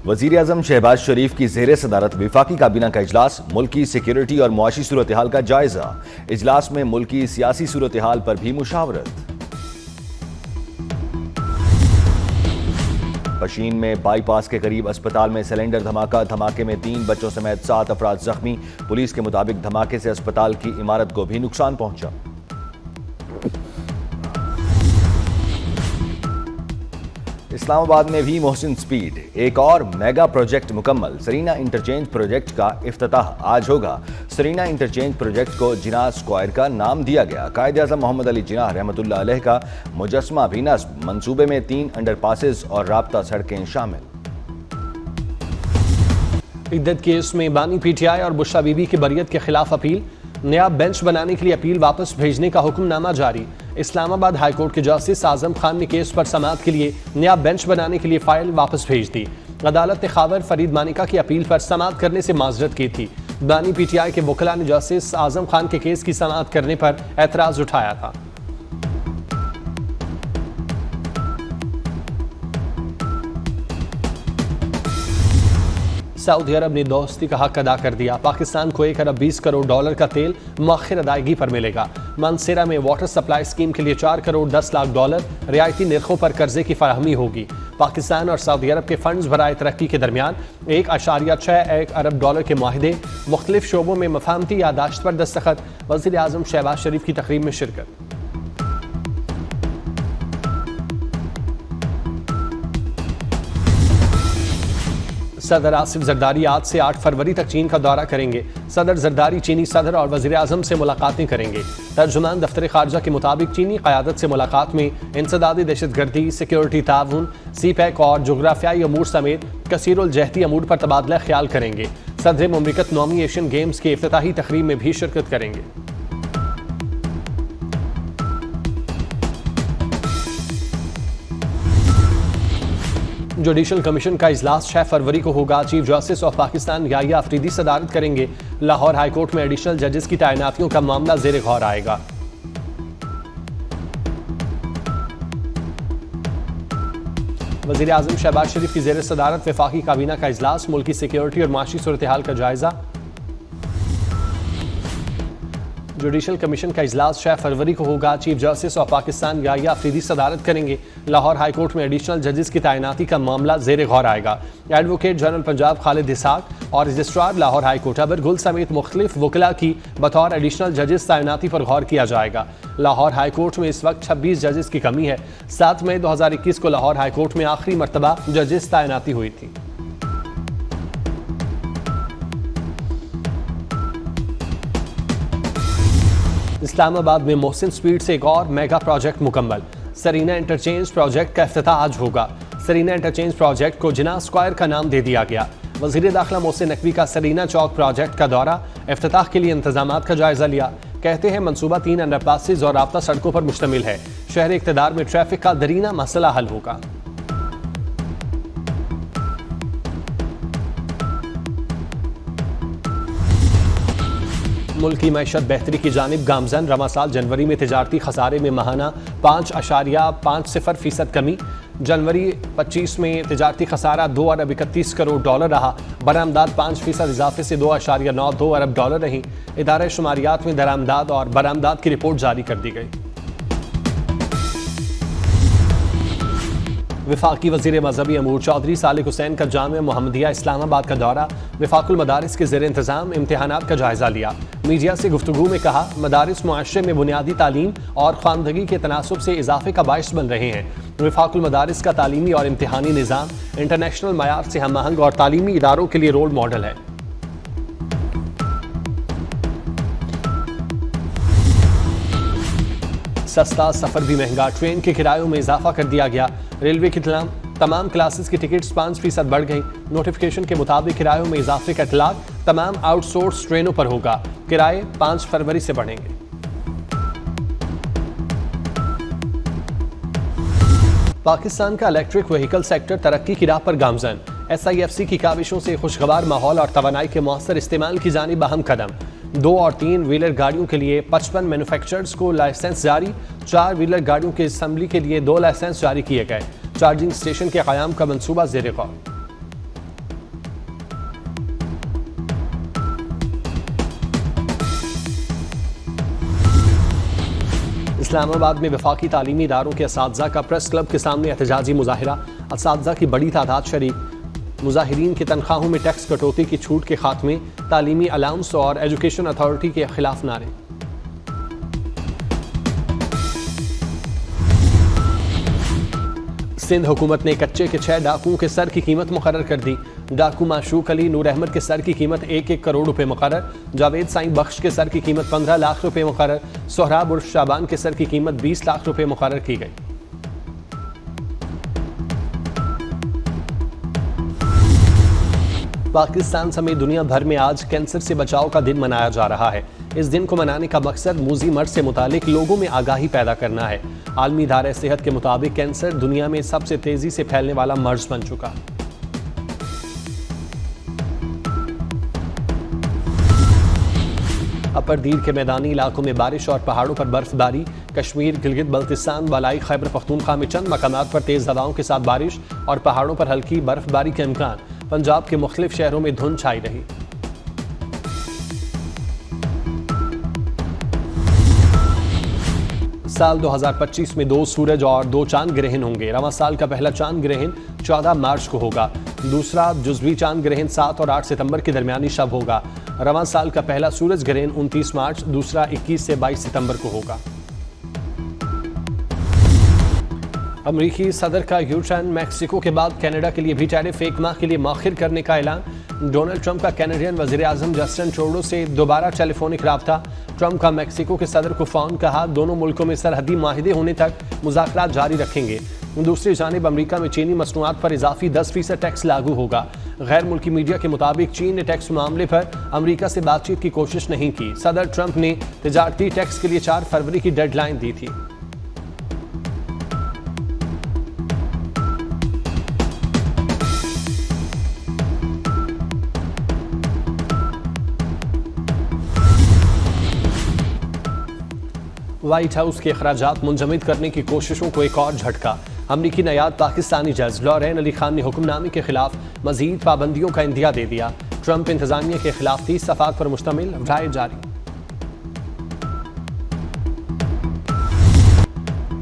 वजीर आजम शहबाज शरीफ की ज़ेर सदारत वफाकी काबीना का इजलास, मुल्की सिक्योरिटी और मुआशी सूरत हाल का जायजा। इजलास में मुल्की सियासी सूरत हाल पर भी मुशावरत। पशीन में बाईपास के करीब अस्पताल में सिलेंडर धमाका, धमाके में 3 बच्चों समेत 7 अफराद जख्मी। पुलिस के मुताबिक धमाके से अस्पताल की इमारत को भी नुकसान पहुंचा। इस्लामाबाद में भी मोहसिन स्पीड, एक और मेगा प्रोजेक्ट मुकम्मल। सरीना इंटरचेंज प्रोजेक्ट का इफ्तिताह आज होगा। सरीना इंटरचेंज प्रोजेक्ट को जिनाह स्क्वायर का नाम दिया गया। कायद-ए-आज़म मोहम्मद अली जिनाह रहमतुल्लाह अलैह का मुजस्समा भी नस्ब। मंसूबे में 3 अंडरपासेस और राब्ता सड़कें शामिल। इद्दत केस में बानी पीटीआई और बुशरा बीबी की बरियत के खिलाफ अपील। नया बेंच बनाने के लिए अपील वापस भेजने का हुक्मनामा जारी। इस्लामाबाद हाईकोर्ट के जस्टिस आजम खान ने केस पर समाअत के लिए नया बेंच बनाने के लिए फाइल वापस भेज दी। अदालत ने खावर फरीद मानिका की अपील पर समाअत करने से माजरत की थी। बानी पीटीआई के वकला ने जस्टिस आजम खान के केस की समाअत करने पर एतराज उठाया था। सऊदी अरब ने दोस्ती का हक अदा कर दिया। पाकिस्तान को 1 अरब 20 करोड़ डॉलर का तेल मौखिर अदायगी पर मिलेगा। मानसेरा में वाटर सप्लाई स्कीम के लिए 4 करोड़ 10 लाख डॉलर रियायती निर्खों पर कर्जे की फराहमी होगी। पाकिस्तान और सऊदी अरब के फंड्स बराए तरक्की के दरमियान 1.61 अरब डॉलर के माहिदे। मुख्तलिफ शोबों में मफाहमती यादाश्त पर दस्तखत। वज़ीर आज़म शहबाज शरीफ की तकरीब में शिरकत। सदर आसिफ जरदारी आज से 8 फरवरी तक चीन का दौरा करेंगे। सदर जरदारी चीनी सदर और वज़ीर आज़म से मुलाकातें करेंगे। तर्जुमान दफ्तर खारजा के मुताबिक चीनी क़यादत से मुलाकात में इंसदादी दहशतगर्दी, सिक्योरिटी ताउन, CPEC और जोग्राफियाई अमूर समेत कसीरुल जहती अमूर पर तबादला ख्याल करेंगे। सदर मुमलिकत नौमी एशियन गेम्स के इफ्तिताही तकरीब में भी शिरकत करेंगे। जुडिशल कमीशन का इजलास 6 फरवरी को होगा। Chief justice of Pakistan Yahya Afridi सदारत करेंगे। लाहौर हाईकोर्ट में एडिशनल जजेस की तैनातियों का मामला ज़ेर गौर आएगा। वज़ीर आज़म शहबाज शरीफ की ज़ेर सदारत वफाकी काबीना का इजलास, मुल्की सिक्योरिटी और माशी सूरत हाल का जायजा। जुडिशल कमीशन का इजलास 6 फरवरी को होगा। Chief justice of Pakistan Yahya Afridi सदारत करेंगे। लाहौर हाईकोर्ट में एडिशनल जजेस की तैनाती का मामला ज़ेर गौर आएगा। एडवोकेट जनरल पंजाब खालिद इसहाक और रजिस्ट्रार लाहौर हाईकोर्ट अबर गुल समेत मुख्तलिफ वकला की बतौर एडिशनल जजेस तैनाती पर गौर किया जाएगा। लाहौर हाईकोर्ट में इस वक्त 26 जजेस की कमी है। 7 मई 2021 को लाहौर हाईकोर्ट में आखिरी मरतबा जजेस तैनाती हुई थी। इस्लामाबाद में मोहसिन स्पीड से एक और मेगा प्रोजेक्ट मुकम्मल। सरीना इंटरचेंज प्रोजेक्ट का इफ्तिताह आज होगा। सरीना इंटरचेंज प्रोजेक्ट को जिनाह स्क्वायर का नाम दे दिया गया। वज़ीर दाखिला मोहसिन नकवी का सरीना चौक प्रोजेक्ट का दौरा, इफ्तिताह के लिए इंतजामात का जायजा लिया। कहते हैं मंसूबा 3 अंडरपासेस और राब्ता सड़कों पर मुश्तमिल है। शहर इक़्तिदार में ट्रैफिक का दरीना मसला हल होगा। मुल्क की मैशत बेहतरी की जानिब गामजन। रवा साल जनवरी में तिजारती खसारे में माहाना 5.50% कमी। जनवरी 25 में तिजारती खसारा 2 अरब 31 करोड़ डॉलर रहा। बरामदात 5% इजाफे से 2.92 अरब डॉलर रही। इदारे शुमारियात में दरामदात और बरामदात की रिपोर्ट जारी कर दी गई। वफाकी वज़ीर मजहबी अमूर चौधरी सालिक हुसैन का जामिया मोहम्मदिया इस्लामाबाद का दौरा। वफाकुल मदारिस के ज़ेर इंतज़ाम इम्तिहानात का जायजा लिया। मीडिया से गुफ्तगू में कहा, मदारिस मुआशरे में बुनियादी तालीम और ख़वानदगी के तनासुब से इजाफे का बाइस बन रहे हैं। वफाकुल मदारिस का तालीमी और इम्तिहानी निज़ाम इंटरनेशनल मयार से हम आहंग और तालीमी इदारों के लिए रोल मॉडल है। सस्ता सफर भी महंगा, ट्रेन के किरायों में इजाफा कर दिया गया। रेलवे की तमाम क्लासेस की टिकट्स 5% बढ़ गई। नोटिफिकेशन के मुताबिक किरायों में इजाफे का इतलाक तमाम आउटसोर्स ट्रेनों पर होगा। किराए 5 फरवरी से बढ़ेंगे। पाकिस्तान का इलेक्ट्रिक व्हीकल सेक्टर तरक्की की राह पर गामजन। SIFC की काविशों से खुशगवार माहौल और तवानाई के मौसर इस्तेमाल की जानिब अहम कदम। 2 और 3 व्हीलर गाड़ियों के लिए 55 मैन्युफैक्चरर्स को लाइसेंस जारी। 4 व्हीलर गाड़ियों के असेंबली के लिए 2 लाइसेंस जारी किए गए। चार्जिंग स्टेशन के क़याम का मंसूबा ज़ेर गौर। इस्लामाबाद में वफाकी तालीमी इदारों के असातिज़ा का प्रेस क्लब के सामने एहतजाजी मुजाहिरा। असातिज़ा की बड़ी तादाद शरीक। मुजाहिरीन की तनख्वाहों में टैक्स कटौती की छूट के खात्मे, तालीमी अलाउंस और एजुकेशन अथॉरिटी के खिलाफ नारे। सिंध हुकूमत ने कच्चे के 6 डाकुओं के सर की कीमत मुकर्रर कर दी। डाकू माशूक अली नूर अहमद के सर की कीमत 1-1 करोड़ रुपए मुकर्रर। जावेद साईं बख्श के सर की कीमत 15 लाख रुपए मुकर्रर। सोहराब उर्फ शाबान के सर की कीमत 20 लाख रुपए मुकर्रर की गई। पाकिस्तान समेत दुनिया भर में आज कैंसर से बचाव का दिन मनाया जा रहा है। इस दिन को मनाने का मकसद मूजी मर्ज से मुतालिक लोगों में आगाही पैदा करना है। आलमी इदारे सेहत के मुताबिक कैंसर दुनिया में सबसे तेजी से फैलने वाला मर्ज बन चुका। अपरदीर के मैदानी इलाकों में बारिश और पहाड़ों पर बर्फबारी। कश्मीर, गिलगित बल्तिस्तान, बालाई खैबर पख्तूनख्वा में चंद मकामात पर तेज हवाओं के साथ बारिश और पहाड़ों पर हल्की बर्फबारी के इम्कान। पंजाब के मुख्तलिफ शहरों में धुंध छाई रही। साल 2025 में 2 सूरज और 2 चांद ग्रहण होंगे। रवां साल का पहला चांद ग्रहण 14 मार्च को होगा। दूसरा जुज़वी चांद ग्रहण 7 और 8 सितंबर के दरमियानी शब होगा। रवां साल का पहला सूरज ग्रहण 29 मार्च, दूसरा 21 से 22 सितंबर को होगा। अमरीकी सदर का यू टर्न। मैक्सिको के बाद कनाडा के लिए भी टैरिफ 1 माह के लिए मौखिर करने का ऐलान। डोनाल्ड ट्रंप का कैनेडियन वज़ीर आज़म जस्टिन ट्रूडो से दोबारा टेलीफोनिक राब्ता। ट्रंप का मैक्सिको के सदर को फ़ोन, कहा दोनों मुल्कों में सरहदी माहिदे होने तक मुज़ाकरात जारी रखेंगे। दूसरी जानिब अमरीका में चीनी मसनूआत पर इजाफी 10% टैक्स लागू होगा। गैर मुल्की मीडिया के मुताबिक चीन ने टैक्स मामले पर अमरीका से बातचीत की कोशिश नहीं की। सदर ट्रंप ने तिजारती टैक्स के लिए 4 फरवरी की डेडलाइन दी थी। व्हाइट हाउस के अखराजात मुंजमद करने की कोशिशों को एक और झटका। अमरीकी नयाद पाकिस्तानी जज लॉरेन अली खान ने हुक्मनामे के खिलाफ मजीद पाबंदियों का इंदिया दे दिया। ट्रंप इंतजामिया के खिलाफ 30 सफ़ात पर मुश्तमिल राय जारी।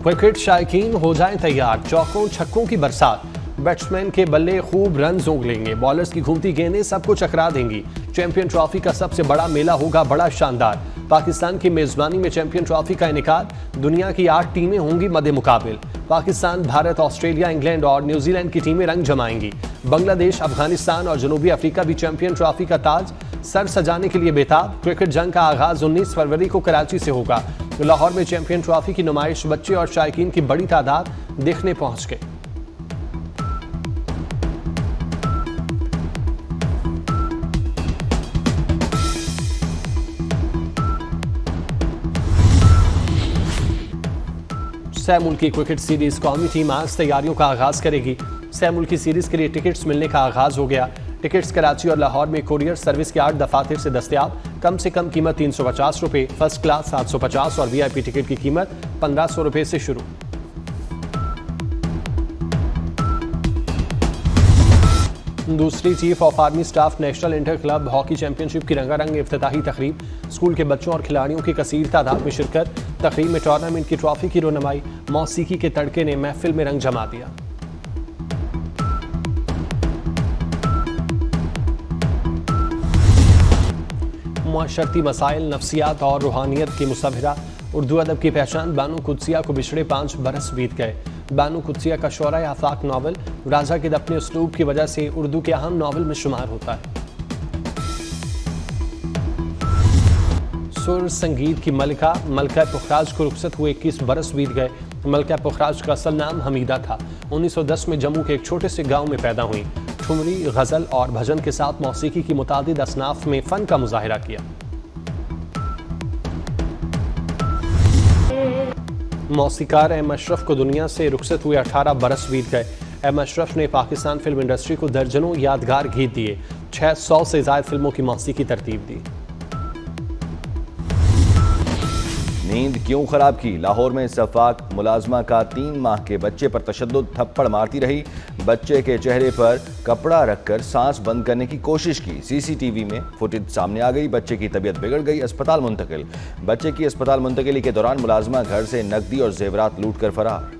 क्रिकेट शायकीन हो जाएं तैयार, चौकों छक्कों की बरसात। बैट्समैन के बल्ले खूब रन जोंग लेंगे, बॉलर्स की घूमती गेंदें सबको चकरा देंगी। चैंपियन ट्रॉफी का सबसे बड़ा मेला होगा बड़ा शानदार। पाकिस्तान की मेजबानी में चैंपियन ट्रॉफी का इनेकाद। दुनिया की 8 टीमें होंगी मद्दे मुकाबिल। पाकिस्तान, भारत, ऑस्ट्रेलिया, इंग्लैंड और न्यूजीलैंड की टीमें रंग जमाएंगी। बांग्लादेश, अफगानिस्तान और जनूबी अफ्रीका भी चैंपियन ट्रॉफी का ताज सर सजाने के लिए बेताब। क्रिकेट जंग का आगाज 19 फरवरी को कराची से होगा। लाहौर में चैंपियन ट्रॉफी की नुमाइश, बच्चे और शायकीन की बड़ी तादाद देखने पहुंच गए। सह मुल्की क्रिकेट सीरीज कौमी टीम आज तैयारियों का आगाज करेगी। सह मुल्की सीरीज के लिए टिकट्स मिलने का आगाज हो गया। टिकट्स कराची और लाहौर में कुरियर सर्विस के 8 दफातर से दस्तयाब। कम से कम कीमत 350 रुपये, फर्स्ट क्लास 750 और VIP टिकट की कीमत 1500 रुपये से शुरू। दूसरी chief of army staff national inter club hockey championship की रंगारंग इफ्तिताही तकरीब। स्कूल के बच्चों और खिलाड़ियों की कसीर तादाद में शिरकत। तकरीब में टूर्नामेंट की ट्रॉफी की रोनमाई। मौसीकी के तड़के ने महफिल में रंग जमा दिया। मुआशरती मसाइल, नफ्सियात और रूहानियत की मुसव्विरा। उर्दू अदब की पहचान बानो कुद्सिया को बिछड़े 5 बरस बीत गए। बानो कुद्सिया का शोरा आफाक नावल राजा के अपने उसलूब की वजह से उर्दू के अहम नावल में शुमार होता है। सुर संगीत की मलिका मलका पुखराज को रुखसत हुए 21 बरस बीत गए। मलका पुखराज का असल नाम हमीदा था। 1910 में जम्मू के एक छोटे से गांव में पैदा हुई। ठुमरी, गज़ल और भजन के साथ मौसीकी की मुतादिद असनाफ में फ़न का मुजाहिरा किया। मौसीकार एम अशरफ को दुनिया से रुखसत हुए 18 बरस बीत गए। एम अशरफ ने पाकिस्तान फिल्म इंडस्ट्री को दर्जनों यादगार गीत दिए। 600 से ज़ायद फिल्मों की मौसीकी तरतीब दी। नींद क्यों खराब की? लाहौर में सफाक मुलाजमा का 3 माह के बच्चे पर तशद्दुद, थप्पड़ मारती रही। बच्चे के चेहरे पर कपड़ा रखकर सांस बंद करने की कोशिश की। सीसीटीवी में फुटेज सामने आ गई। बच्चे की तबीयत बिगड़ गई, अस्पताल मुंतकिल। बच्चे की अस्पताल मुंतकिली के दौरान मुलाजमा घर से नकदी और जेवरात लूट कर फरार।